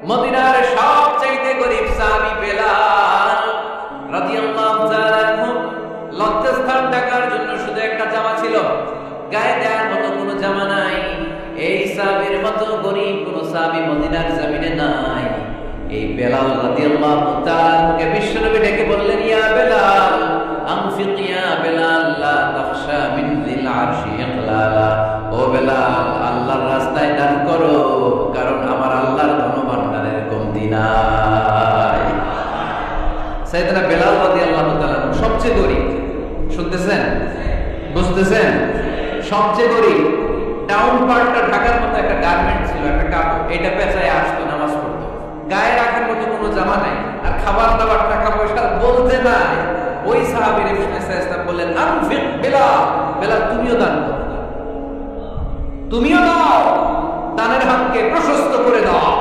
মদিনার সবচাইতে গরীব সাহাবী বেলাল রাদিয়াল্লাহু তাআলা আনহু লজ্জাস্থান ঢাকার জন্য শুধু একটা জামা ছিল, গায়ে দেওয়ার মতো কোনো জামা নাই। এই সাহাবীর মতো গরীব কোনো সাহাবী মদিনার জমিনে নাই। এই বেলাল রাদিয়াল্লাহু তাআলা আনহুকে বিশ্বনবী ডেকে বললেন, ইয়া বেলাল আনফিক ইয়া বেলাল লা তাখশা মিন যিল আরশি ইকলালা। ও বেলাল, আল্লাহর রাস্তায় দান করো, কারণ আমার আল্লাহর ধনভাণ্ডারের কমতি নাই। সাইয়েদনা বেলাল রাদিয়াল্লাহু তাআলা সবচেয়ে গরীব, শুনতেছেন, বুঝতেছেন? সবচেয়ে গরীব। ডাউন পার্টটা ঢাকার মতো একটা গার্মেন্ট ছিল, একটা কাপড়, এটা পেঁচায় আসতো, নামাজ পড়তো। গায়ে রাখার মতো কোনো জামা নাই, আর খাবার দাবার টাকা পয়সা বলতে নাই। ওই সাহাবীর ইসলাম বললেন, আনফিক বেলাল, বেলাল তুমিও দান করো, তুমিও দাও, দানের হাতকে প্রশস্ত করে দাও।